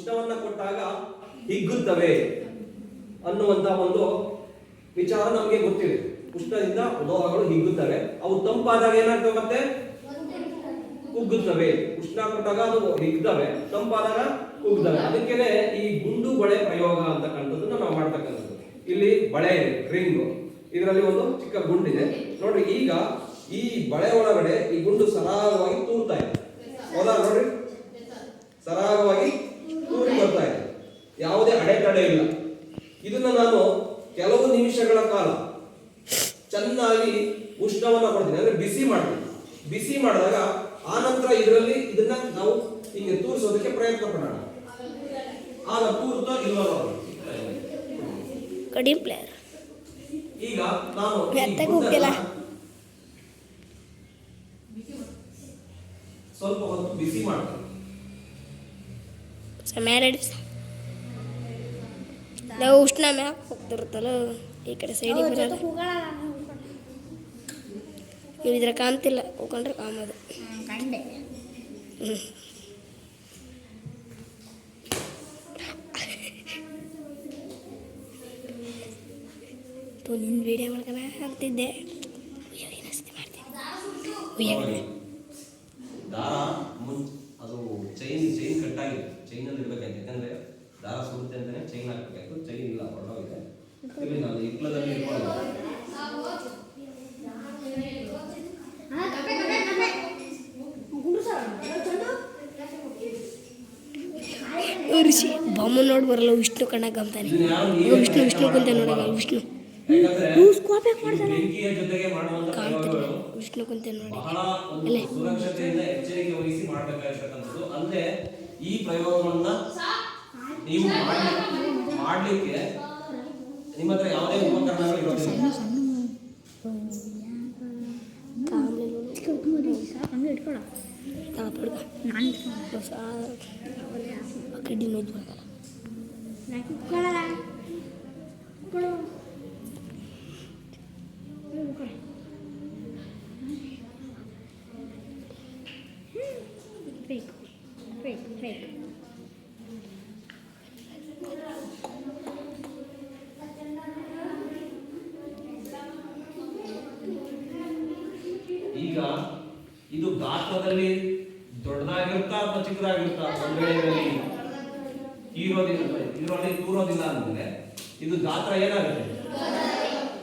ಉಷ್ಣವನ್ನ ಕೊಟ್ಟಾಗ ಹಿಗ್ಗುತ್ತವೆ ಅನ್ನುವಂತ ಒಂದು ವಿಚಾರ ನಮಗೆ ಗೊತ್ತಿದೆ. ಉಷ್ಣದಿಂದ ಲೋಹಗಳು ಹಿಗ್ಗುತ್ತವೆ, ಅವು ತಂಪಾದಾಗ ಏನಾಗ್ತವೆ ಮತ್ತೆ ಕುಗ್ಗುತ್ತವೆ. ಉಷ್ಣ ಕೊಟ್ಟಾಗ ಅದು ಹಿಗ್ತವೆ, ತಂಪಾದಾಗ ಕುಗ್ತವೆ. ಅದಕ್ಕೇನೆ ಈ ಗುಂಡು ಬಳೆ ಪ್ರಯೋಗ ಅಂತಕ್ಕಂಥದ್ದನ್ನ ನಾವು ಮಾಡ್ತಕ್ಕಂಥದ್ದು. ಇಲ್ಲಿ ಬಳೆ ಇದೆ, ರಿಂಗ್, ಇದರಲ್ಲಿ ಒಂದು ಚಿಕ್ಕ ಗುಂಡಿದೆ ನೋಡ್ರಿ. ಈಗ ಈ ಬಳೆ ಒಳಗಡೆ ಈ ಗುಂಡು ಸರಾಗವಾಗಿ ತೂರ್ತಾ ಇದೆ, ಹೌದಾ? ನೋಡ್ರಿ, ಸರಾಗವಾಗಿ ತೂರಿ ಬರ್ತಾ ಇದೆ, ಯಾವುದೇ ಅಡೆತಡೆ ಇಲ್ಲ. ಇದನ್ನ ನಾನು ಕೆಲವು ನಿಮಿಷಗಳ ಕಾಲ ಚೆನ್ನಾಗಿ ಉಷ್ಣವನ್ನ ಕೊಡ್ತೀನಿ, ಅಂದ್ರೆ ಬಿಸಿ ಮಾಡ್ತೀನಿ. ಬಿಸಿ ಮಾಡಿದಾಗ ಆ ನಂತರ ಇದರಲ್ಲಿ ಇದನ್ನ ನಾವು ಹಿಂಗೆ ತೂರಿಸೋದಕ್ಕೆ ಪ್ರಯತ್ನ ಪಡೋಣ. ಆಗ ತೂರ್ತಾ ಇಲ್ವಾ ಕಡಿಮೆ ಪ್ಲೇಯರ್. ಈಗ ನಾನು ಸ್ವಲ್ಪ ಹೊತ್ತು ಬಿಸಿ ಮಾಡ್ತೀನಿ. ನಾವು ಉಷ್ಣ ಮ್ಯಾಗ ಹೋಗ್ತಿರುತ್ತಲ್ಲ ಈ ಕಡೆ ಸೈಡಿಗೆ ಬರಲ್ಲ. ನೀವು ಇದ್ರ ಕಾಣ್ತಿಲ್ಲ, ಹೋಗ್ಕೊಂಡ್ರೆ ಕಾಮದು. ಕಂಡೆ ನಿನ್ನ ವಿಡಿಯೋ ಮಾಡ್ಕೊಂಡು ಹಾಕ್ತಿದ್ದೆ, ಮಾಡ್ತೀನಿ. ದಾರ ಅದು ಚೈನ್ ಕಟ್ಟಾಗಿದೆ, ಚೈನ್ ಅಲ್ಲಿ ಇಡ್ಬೇಕಾಯ್ತು. ಯಾಕಂದ್ರೆ ದಾರ ಸುರುತ್ತೆ ಅಂತಾನೆ ಚೈನ್ ಹಾಕ್ಬೇಕಾಯ್ತು. ಚೈನ್ ಇಲ್ಲ, ಹೊರಡೋಗಿದೆ. ಇಲ್ಲಿ ನಾನು ಇಟ್ಲದಲ್ಲಿ ಋಷಿ ಬೊಮ್ಮ ನೋಡಿ ಬರಲ್ಲ, ವಿಷ್ಣು ಕಣ್ಣಾಗ ಗಮ್ತಾನೆ. ವಿಷ್ಣು ಕುಂತ ನೋಡಲ್ಲ, ವಿಷ್ಣು ಕಾಣ್ತಿಲ್ಲ, ವಿಷ್ಣು ಕುಂತ ನೋಡಿ. ಅಲ್ಲೇ ಸುರಕ್ಷತೆಯಿಂದ ಎಚ್ಚರಿಕೆ ವಹಿಸಿ ಮಾಡಬೇಕಾಗಿರ್ತಕ್ಕಂಥದ್ದು. ಅಂದ್ರೆ ಈ ಪ್ರಯೋಗವನ್ನ ನೀವು ಮಾಡ್ಲಿಕ್ಕೆ ನಿಮ್ಮ ಹತ್ರ ಯಾವುದೇ ಉಪಕರಣಗಳು ಇರೋದಿಲ್ಲ. ಕಡ್ಡಿ ನೋಯ್ತು ಈಗ ಇದು ಗಾತ್ರದಲ್ಲಿ ದೊಡ್ಡದಾಗಿರುತ್ತಾ ಅಥವಾ ಚಿಕ್ಕದಾಗಿರುತ್ತಾ? ಒಂದು ವೇಳೆ ಇದರಲ್ಲಿ ತೂರೋದಿಲ್ಲ ಅಂದ್ರೆ ಇದು ಗಾತ್ರ ಏನಾಗುತ್ತೆ?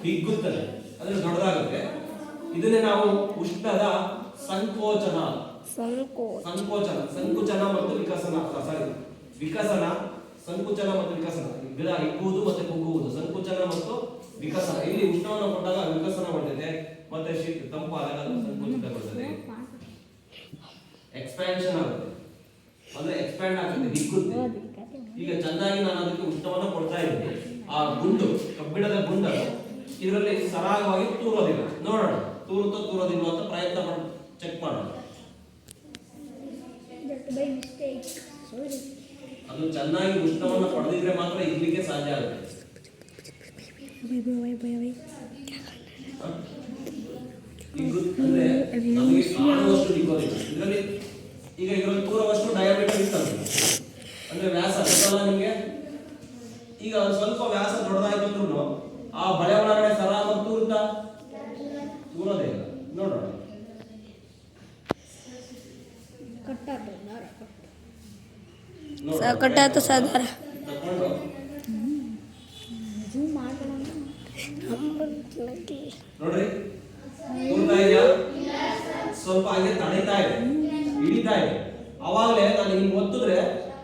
ಹಿಗ್ಗುತ್ತದೆ, ಅಂದ್ರೆ ದೊಡ್ಡದಾಗುತ್ತೆ. ಇದನ್ನೇ ನಾವು ಉಷ್ಣದ ಸಂಕೋಚನ ಮತ್ತು ವಿಕಸನ, ಸಂಕುಚನ ಮತ್ತು ವಿಕಸನ. ಗಿಡ ಹಿಗ್ಗುವುದು ಮತ್ತೆ ಕುಗ್ಗುವುದು, ಸಂಕುಚನ ಮತ್ತು ವಿಕಸನ. ಇಲ್ಲಿ ಉಷ್ಣವನ್ನು ಕೊಟ್ಟಾಗ ವಿಕಸನಗೊಳ್ಳುತ್ತದೆ, ಮತ್ತೆ ತಂಪಾದಾಗ ಅದು ಸಂಕುಚಿತಗೊಳ್ಳುತ್ತದೆ, ಎಕ್ಸ್ಪ್ಯಾನ್ಷನ್ ಆಗುತ್ತೆ, ಅಂದ್ರೆ ಎಕ್ಸ್ಪ್ಯಾಂಡ್ ಆಗುತ್ತೆ, ಹಿಗ್ಗುತ್ತೆ. ಈಗ ಚೆನ್ನಾಗಿ ನಾನು ಅದಕ್ಕೆ ಉಷ್ಣವನ್ನು ಕೊಡ್ತಾ ಇದ್ದೀನಿ. ಆ ಗುಂಡು, ಕಬ್ಬಿಣದ ಗುಂಡು ಇದರಲ್ಲಿ ಸರಾಗವಾಗಿ ತೂರೋದಿಲ್ಲ. ನೋಡೋಣ ತೂರೋದಿಲ್ಲ ಅಂತ ಪ್ರಯತ್ನ ಮಾಡಿ ಚೆಕ್ ಮಾಡೋಣ. ಅದು ಚೆನ್ನಾಗಿ ಉಷ್ಣವನ್ನು ಪಡೆದಿದ್ರೆ ಮಾತ್ರ ಇರ್ಲಿಕ್ಕೆ ಸಾಧ್ಯ ಆಗುತ್ತೆ. ಅಂದ್ರೆ ನಮಗೆ ಕಾಣುವಷ್ಟು ಹಿಗ್ಗೋದಿಲ್ಲ ಇದರಲ್ಲಿ. ಈಗ ಇದರಲ್ಲಿ ತೂರುವಷ್ಟು ಡಯಾಮೀಟರ್ ಇರ್ತದೆ, ಅಂದ್ರೆ ವ್ಯಾಸ ಗೊತ್ತಲ್ಲ ನಿಮಗೆ. ಈಗ ಸ್ವಲ್ಪ ವ್ಯಾಸ ದೊಡ್ಡದಾಯ್ತು ಅಂದ್ರೂ ಆ ಬಳೆ ಒಳಗಡೆ ಸರಾಗ ತೂರೋದೇ ಇಲ್ಲ. ನೋಡೋಣ, ಕಟ್ಟಾತು ಸಾಧಾರ ತಗೊಂಡು ನೋಡ್ರಿ, ತೂರ್ತಾ ಇದೆಯಾ? ಸ್ವಲ್ಪ ಹಾಗೆ ತಡೀತಾ ಇದೆ, ಹಿಡಿತಾ ಇದೆ. ಅವಾಗಲೇ ನಾನು ಹಿಂಗ್ ಒತ್ತಿದ್ರೆ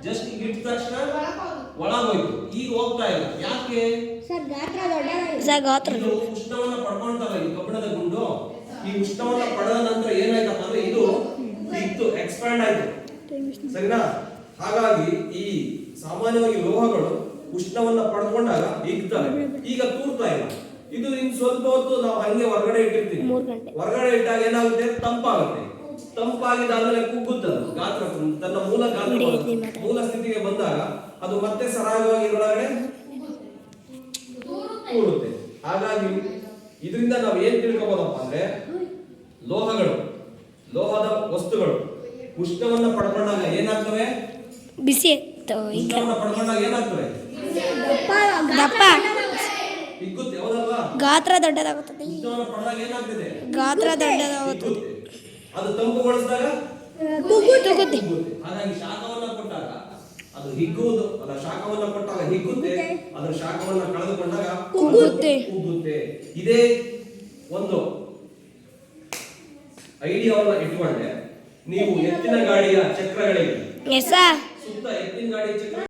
ಜಸ್ಟ್ ಹಿಂಗ್ ಇಟ್ಟ ತಕ್ಷಣ ಒಳಗೋಯ್ತು. ಈಗ ಹೋಗ್ತಾ ಇಲ್ಲ, ಯಾಕೆ? ಉಷ್ಣವನ್ನ ಪಡ್ಕೊಂತಲ್ಲ ಈ ಕಬ್ಬಿಣದ ಗುಂಡು. ಈ ಉಷ್ಣವನ್ನ ಪಡೆದ ನಂತರ ಏನಾಯ್ತಪ್ಪ ಅಂದ್ರೆ ಇದು ಇತ್ತು, ಎಕ್ಸ್ಪ್ಯಾಂಡ್ ಆಯ್ತು, ಸರಿನಾ? ಹಾಗಾಗಿ ಈ ಸಾಮಾನ್ಯವಾಗಿ ಲೋಹಗಳು ಉಷ್ಣವನ್ನ ಪಡ್ಕೊಂಡಾಗ ಹಿಗ್ತವೆ. ಈಗ ತೂರ್ತಾ ಇಲ್ಲ. ಇದು ಇನ್ ಸ್ವಲ್ಪ ಹೊತ್ತು ನಾವು ಹಂಗೆ ಹೊರಗಡೆ ಇಟ್ಟಿರ್ತೀವಿ. ಹೊರಗಡೆ ಇಟ್ಟಾಗ ಏನಾಗುತ್ತೆ? ತಂಪಾಗುತ್ತೆ. ತಂಪಾಗಿದ್ದಾದ್ಮೇಲೆ ಕುಗ್ಗುತ್ತದೆ. ಗಾತ್ರ ತನ್ನ ಮೂಲ ಸ್ಥಿತಿಗೆ ಬಂದಾಗ ಅದು ಮತ್ತೆ ಸರಾಗವಾಗಿ ಒಳಗಡೆ ಕೂಡುತ್ತೆ. ಹಾಗಾಗಿ ಇದರಿಂದ ನಾವು ಏನ್ ತಿಳ್ಕೊಬೋದಪ್ಪ ಅಂದ್ರೆ ಲೋಹದ ವಸ್ತುಗಳು ಉಷ್ಣವನ್ನ ಪಡ್ಕೊಂಡಾಗ ಏನಾಗ್ತವೆ? ಬಿಸಿ ಈಗ ಉಷ್ಣವನ್ನ ಪಡ್ಕೊಂಡಾಗ ಏನಾಗ್ತದೆ? ದಪ್ಪ ಹಿಗ್ಗುತ್ತೆ, ಹೌದಲ್ವಾ? ಗಾತ್ರ ದೊಡ್ಡದಾಗುತ್ತದೆ. ಉಷ್ಣವನ್ನ ಪಡೆದಾಗ ಏನಾಗ್ತದೆ? ಗಾತ್ರ ದೊಡ್ಡದಾಗುತ್ತದೆ. ಹಿಗ್ಗುತ್ತೆ. ಅದು ತಂಪುಗೊಳಿಸಿದಾಗ ತೂಗುತ್ತೆ. ಹಿಗ್ಗುತ್ತೆ. ಹಾಗಾಗಿ ಶಾಖವನ್ನ ಕೊಟ್ಟಾಗ ಅದು ಹಿಗ್ಗುವುದು ಅಲ್ಲ, ಶಾಖವನ್ನ ಕೊಟ್ಟಾಗ ಹಿಗ್ಗುತ್ತೆ, ಅದರ ಶಾಖವನ್ನ ಕಳೆದುಕೊಂಡಾಗ ಕುಗ್ಗುತ್ತೆ. ಕುಗ್ಗುತ್ತೆ. ಇದೇ ಒಂದು ಐಡಿಯಾವನ್ನ ಇಟ್ಕೊಂಡೆ ನೀವು ಎತ್ತಿನ ಗಾಡಿಯ ಚಕ್ರಗಳಿಗೆ ಎಸ ಸುತ್ತ ಎತ್ತಿನ ಗಾಡಿ ಚಕ್ರ